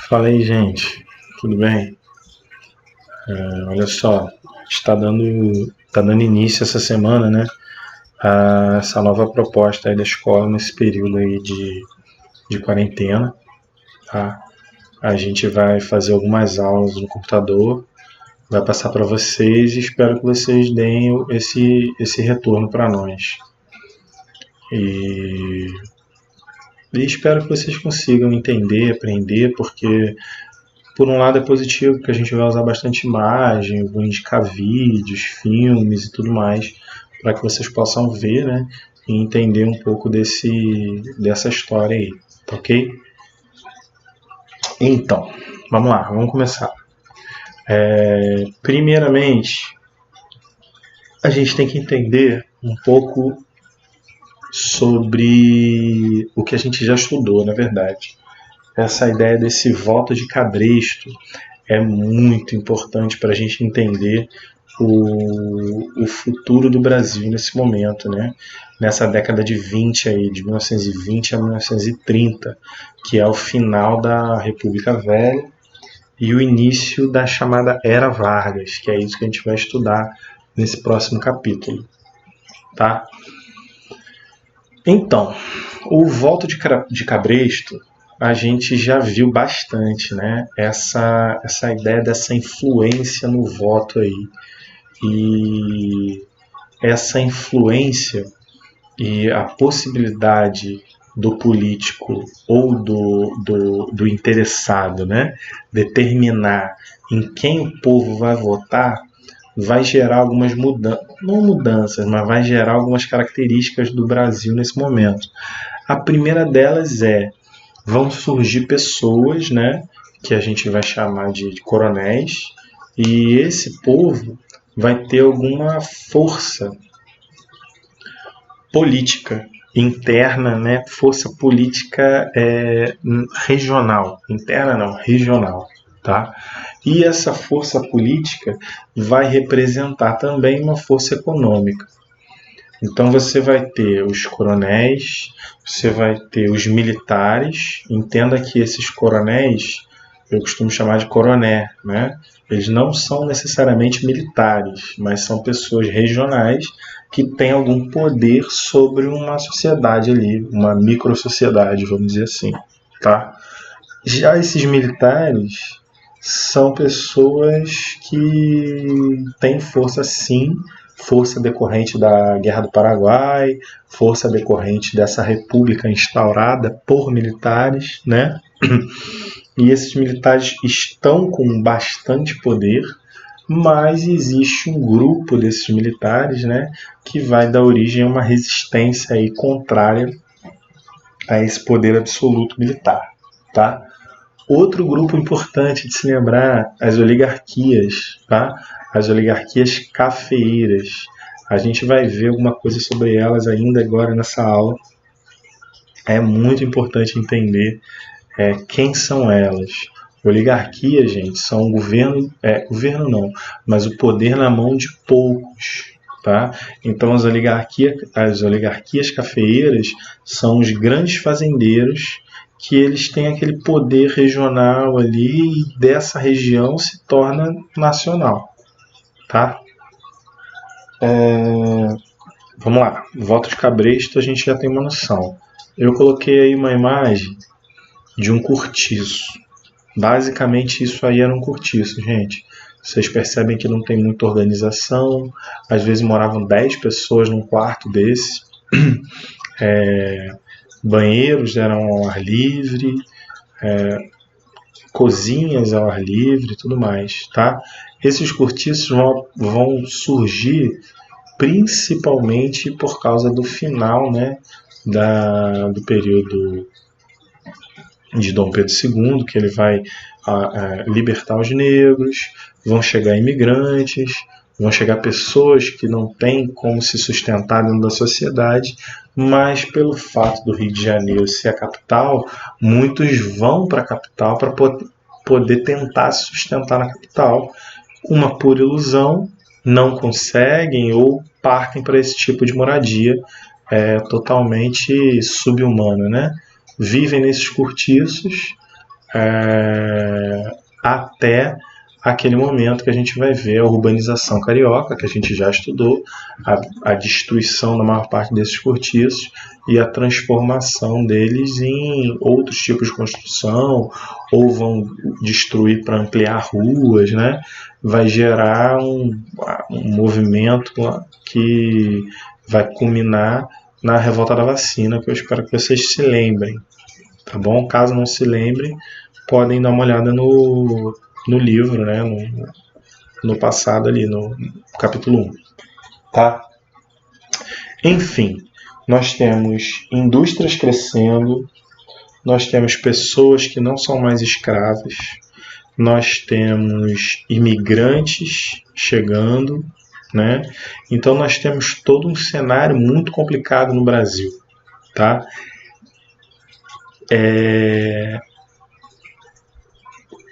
Fala aí, gente. Tudo bem? Olha só, está dando início essa semana, né? A essa nova proposta aí da escola nesse período aí de quarentena, tá? A gente vai fazer algumas aulas no computador, vai passar para vocês e espero que vocês deem esse retorno para nós. E, e espero que vocês consigam entender, aprender, porque por um lado é positivo, porque a gente vai usar bastante imagem, vou indicar vídeos, filmes e tudo mais, para que vocês possam ver, né, e entender um pouco dessa história aí, tá ok? Então, vamos lá, vamos começar. Primeiramente, a gente tem que entender um pouco sobre o que a gente já estudou, na verdade. Essa ideia desse voto de cabresto é muito importante para a gente entender o futuro do Brasil nesse momento, né? Nessa década de 20 aí, de 1920 a 1930, que é o final da República Velha e o início da chamada Era Vargas, que é isso que a gente vai estudar nesse próximo capítulo, tá? Então, o voto de cabresto a gente já viu bastante, né? Essa ideia dessa influência no voto aí. E essa influência e a possibilidade do político ou do interessado, né, determinar em quem o povo vai votar, vai gerar algumas mudanças, não mudanças, mas vai gerar algumas características do Brasil nesse momento. A primeira delas vão surgir pessoas, né, que a gente vai chamar de coronéis, e esse povo vai ter alguma força política interna, né, força política regional, interna não, regional, tá? E essa força política vai representar também uma força econômica. Então você vai ter os coronéis, você vai ter os militares. Entenda que esses coronéis, eu costumo chamar de coroné, né? Eles não são necessariamente militares, mas são pessoas regionais que têm algum poder sobre uma sociedade ali, uma microsociedade, vamos dizer assim, tá? Já esses militares são pessoas que têm força sim, força decorrente da Guerra do Paraguai, força decorrente dessa república instaurada por militares, né? E esses militares estão com bastante poder, mas existe um grupo desses militares, né, que vai dar origem a uma resistência aí contrária a esse poder absoluto militar, tá? Outro grupo importante de se lembrar, as oligarquias, tá? As oligarquias cafeeiras. A gente vai ver alguma coisa sobre elas ainda agora nessa aula. É muito importante entender quem são elas. Oligarquia, gente, são um governo não, mas o poder na mão de poucos, tá? Então as oligarquias cafeeiras são os grandes fazendeiros que eles têm aquele poder regional ali e dessa região se torna nacional, tá? Vamos lá, voto de cabresto a gente já tem uma noção. Eu coloquei aí uma imagem de um cortiço. Basicamente isso aí era um cortiço, gente. Vocês percebem que não tem muita organização. Às vezes moravam 10 pessoas num quarto desse. Banheiros eram ao ar livre, cozinhas ao ar livre e tudo mais, tá? Esses cortiços vão surgir principalmente por causa do final, né, do período de Dom Pedro II, que ele vai libertar os negros, vão chegar imigrantes, vão chegar pessoas que não têm como se sustentar dentro da sociedade, mas pelo fato do Rio de Janeiro ser a capital, muitos vão para a capital para poder tentar se sustentar na capital. Uma pura ilusão, não conseguem ou partem para esse tipo de moradia totalmente subhumana, né? Vivem nesses cortiços, até aquele momento que a gente vai ver a urbanização carioca, que a gente já estudou, a destruição da maior parte desses cortiços e a transformação deles em outros tipos de construção, ou vão destruir para ampliar ruas, né? Vai gerar um movimento que vai culminar na revolta da vacina, que eu espero que vocês se lembrem, tá bom? Caso não se lembrem, podem dar uma olhada no livro, né? No passado ali, no capítulo 1, tá? Enfim, nós temos indústrias crescendo, nós temos pessoas que não são mais escravas, nós temos imigrantes chegando, né? Então nós temos todo um cenário muito complicado no Brasil, tá?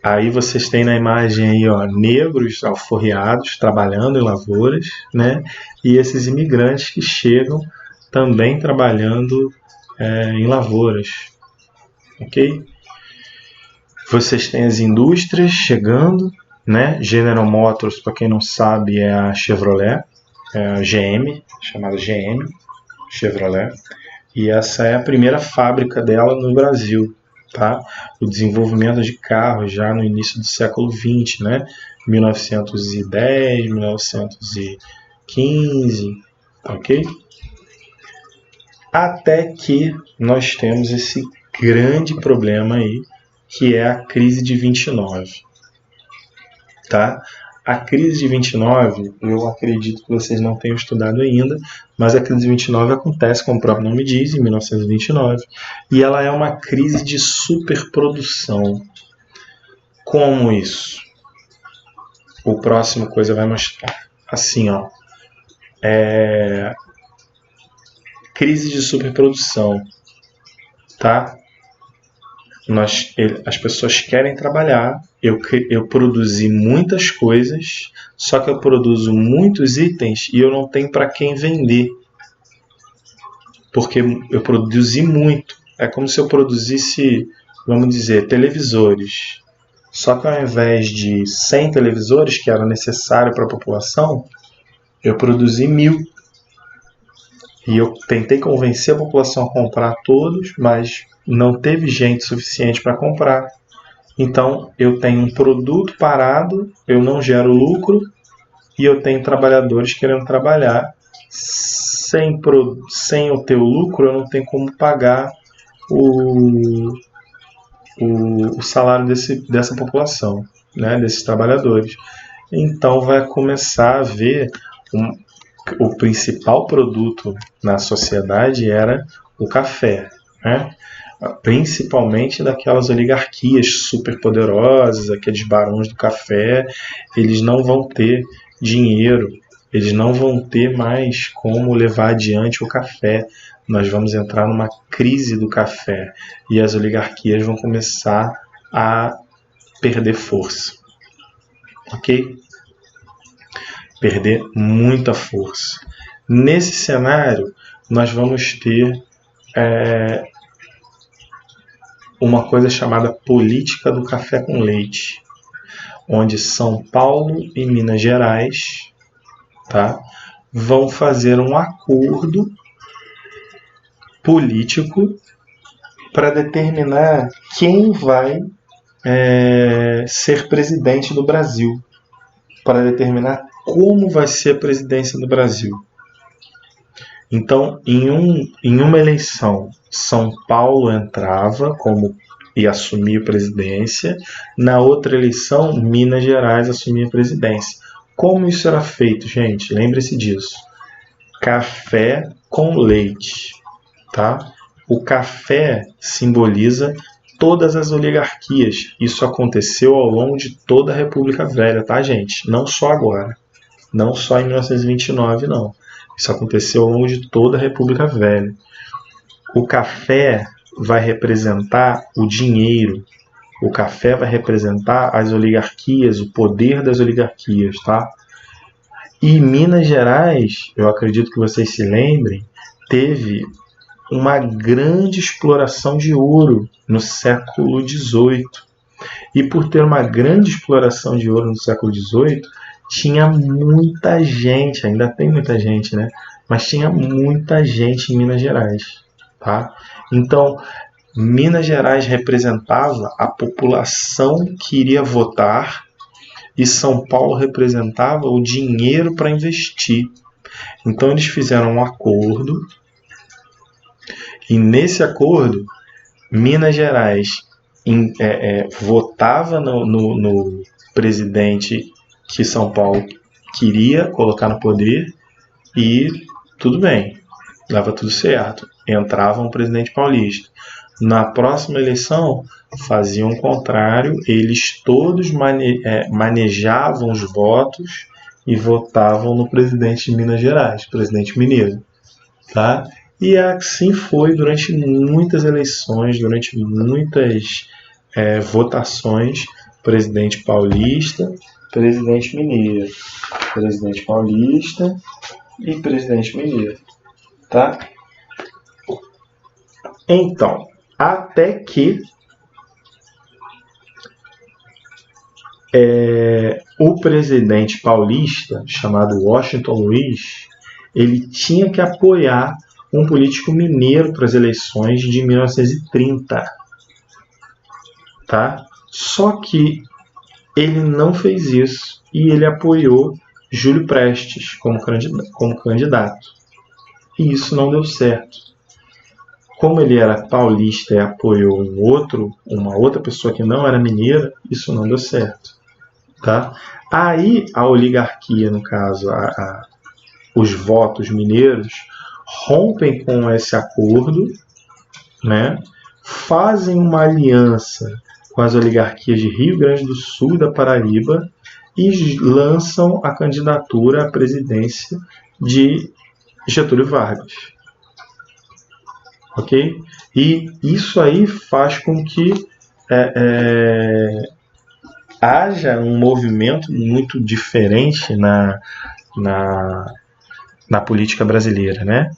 Aí vocês têm na imagem aí, ó, negros alforriados trabalhando em lavouras, né? E esses imigrantes que chegam também trabalhando em lavouras, ok? Vocês têm as indústrias chegando, né? General Motors, para quem não sabe, é a Chevrolet, é a GM, chamada GM, Chevrolet, e essa é a primeira fábrica dela no Brasil, tá? O desenvolvimento de carros já no início do século XX, né? 1910, 1915, ok? Até que nós temos esse grande problema aí, que é a crise de 29, tá? A crise de 29, eu acredito que vocês não tenham estudado ainda, mas a crise de 29 acontece, como o próprio nome diz, em 1929, e ela é uma crise de superprodução. Como isso? O próximo coisa vai mostrar. Assim, ó. Crise de superprodução, tá? As pessoas querem trabalhar, eu produzi muitas coisas, só que eu produzo muitos itens e eu não tenho para quem vender, porque eu produzi muito. É como se eu produzisse, vamos dizer, televisores, só que ao invés de 100 televisores, que era necessário para a população, eu produzi 1000. E eu tentei convencer a população a comprar todos, mas não teve gente suficiente para comprar. Então, eu tenho um produto parado, eu não gero lucro, e eu tenho trabalhadores querendo trabalhar. Sem eu ter o lucro, eu não tenho como pagar o salário dessa população, né, desses trabalhadores. Então, vai começar a haver o principal produto na sociedade era o café, né? Principalmente daquelas oligarquias superpoderosas, aqueles barões do café. Eles não vão ter dinheiro, eles não vão ter mais como levar adiante o café. Nós vamos entrar numa crise do café e as oligarquias vão começar a perder força, ok? Perder muita força. Nesse cenário, nós vamos ter uma coisa chamada política do café com leite, onde São Paulo e Minas Gerais, tá, vão fazer um acordo político para determinar quem vai ser presidente do Brasil, para determinar como vai ser a presidência do Brasil. Então, em uma eleição, São Paulo entrava e assumia a presidência. Na outra eleição, Minas Gerais assumia a presidência. Como isso era feito, gente? Lembre-se disso. Café com leite, tá? O café simboliza todas as oligarquias. Isso aconteceu ao longo de toda a República Velha, tá, gente? Não só agora. Não só em 1929, não. Isso aconteceu ao longo de toda a República Velha. O café vai representar o dinheiro. O café vai representar as oligarquias, o poder das oligarquias, tá? E Minas Gerais, eu acredito que vocês se lembrem, teve uma grande exploração de ouro no século XVIII, E por ter uma grande exploração de ouro no século XVIII, tinha muita gente, ainda tem muita gente, né? Mas tinha muita gente em Minas Gerais, tá? Então, Minas Gerais representava a população que iria votar e São Paulo representava o dinheiro para investir. Então, eles fizeram um acordo e nesse acordo, Minas Gerais votava no presidente que São Paulo queria colocar no poder e tudo bem, dava tudo certo. Entrava um presidente paulista. Na próxima eleição, faziam o contrário, eles todos manejavam os votos e votavam no presidente de Minas Gerais, presidente mineiro. Tá? E assim foi durante muitas eleições, durante muitas votações, presidente paulista, presidente mineiro, presidente paulista e presidente mineiro, tá? Então, até que o presidente paulista, chamado Washington Luiz, ele tinha que apoiar um político mineiro para as eleições de 1930, tá? Só que ele não fez isso e ele apoiou Júlio Prestes como candidato. E isso não deu certo. Como ele era paulista e apoiou uma outra pessoa que não era mineira, isso não deu certo. Tá? Aí a oligarquia, no caso, os votos mineiros, rompem com esse acordo, né? Fazem uma aliança com as oligarquias de Rio Grande do Sul e da Paraíba e lançam a candidatura à presidência de Getúlio Vargas. Ok? E isso aí faz com que haja um movimento muito diferente na política brasileira, né?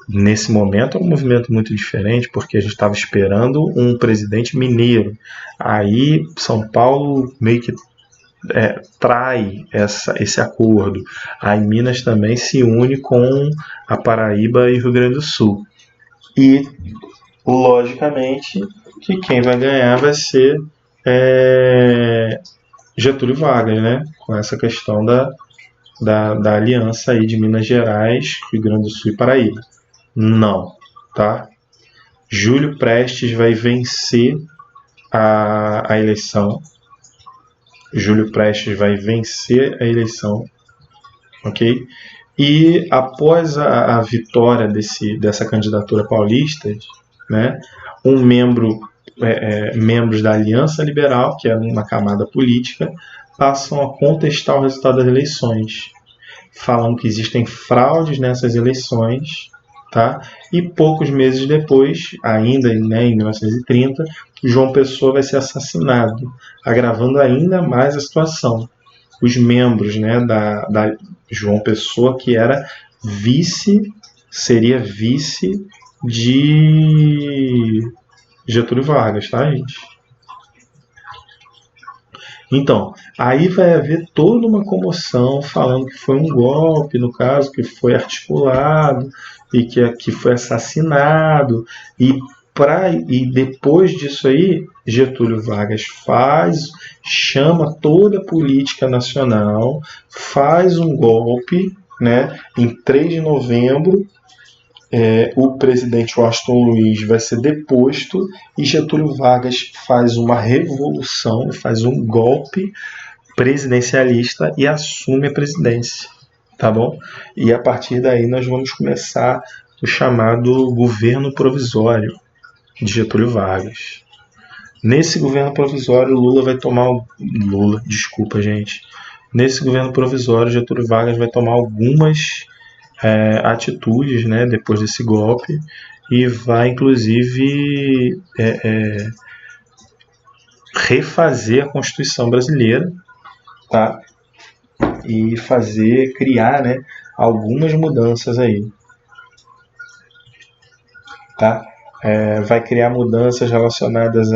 Nesse momento é um movimento muito diferente, porque a gente estava esperando um presidente mineiro. Aí São Paulo meio que trai esse acordo. Aí Minas também se une com a Paraíba e Rio Grande do Sul. E, logicamente, que quem vai ganhar vai ser Getúlio Vargas, né? Com essa questão da aliança aí de Minas Gerais, Rio Grande do Sul e Paraíba. Não, tá? Júlio Prestes vai vencer a eleição. Júlio Prestes vai vencer a eleição, ok? E após a vitória dessa candidatura paulista, né, membros da Aliança Liberal, que é uma camada política, passam a contestar o resultado das eleições, falando que existem fraudes nessas eleições. Tá? E poucos meses depois, ainda em 1930, João Pessoa vai ser assassinado, agravando ainda mais a situação. Os membros, né, da João Pessoa, que seria vice de Getúlio Vargas, tá, gente? Então, aí vai haver toda uma comoção falando que foi um golpe, no caso, que foi articulado e que foi assassinado. E depois disso aí, Getúlio Vargas chama toda a política nacional, faz um golpe, né? Em 3 de novembro, o presidente Washington Luiz vai ser deposto e Getúlio Vargas faz uma revolução, faz um golpe presidencialista e assume a presidência, tá bom? E a partir daí nós vamos começar o chamado governo provisório de Getúlio Vargas. Nesse governo provisório, Nesse governo provisório, Getúlio Vargas vai tomar algumas atitudes, né, depois desse golpe, e vai inclusive refazer a Constituição brasileira, tá? E criar, né, algumas mudanças aí, tá? Vai criar mudanças relacionadas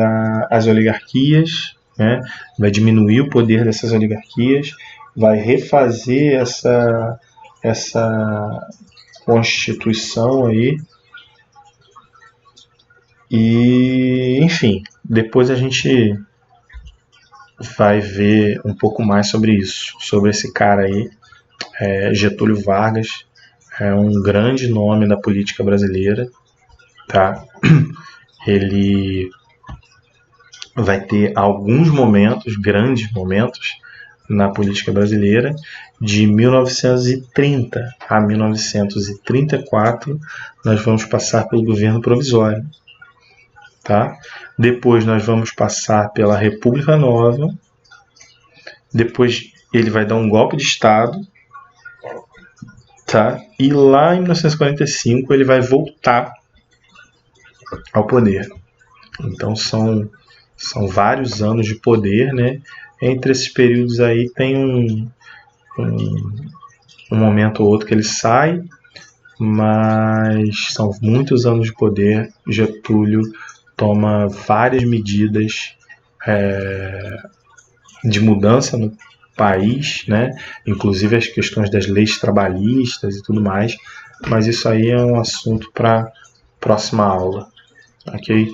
às oligarquias, né? Vai diminuir o poder dessas oligarquias, vai refazer essa constituição aí e, enfim, depois a gente vai ver um pouco mais sobre isso, sobre esse cara aí, Getúlio Vargas, é um grande nome da política brasileira, tá? Ele vai ter alguns momentos, grandes momentos, na política brasileira, de 1930 a 1934, nós vamos passar pelo governo provisório, tá? Depois nós vamos passar pela República Nova, depois ele vai dar um golpe de Estado, tá? E lá em 1945 ele vai voltar ao poder. Então são vários anos de poder, né? Entre esses períodos aí tem um momento ou outro que ele sai, mas são muitos anos de poder. Getúlio toma várias medidas de mudança no país, né? Inclusive as questões das leis trabalhistas e tudo mais, mas isso aí é um assunto para próxima aula, ok?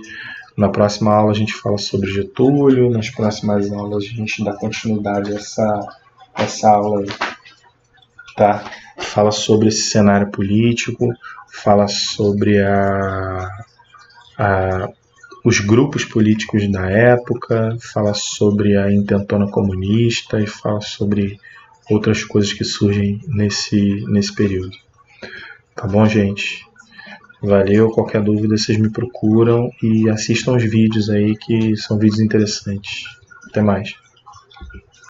Na próxima aula a gente fala sobre Getúlio, nas próximas aulas a gente dá continuidade a essa aula aí, tá? Fala sobre esse cenário político, fala sobre os grupos políticos da época, fala sobre a intentona comunista e fala sobre outras coisas que surgem nesse período. Tá bom, gente? Valeu, qualquer dúvida vocês me procuram e assistam os vídeos aí que são vídeos interessantes. Até mais.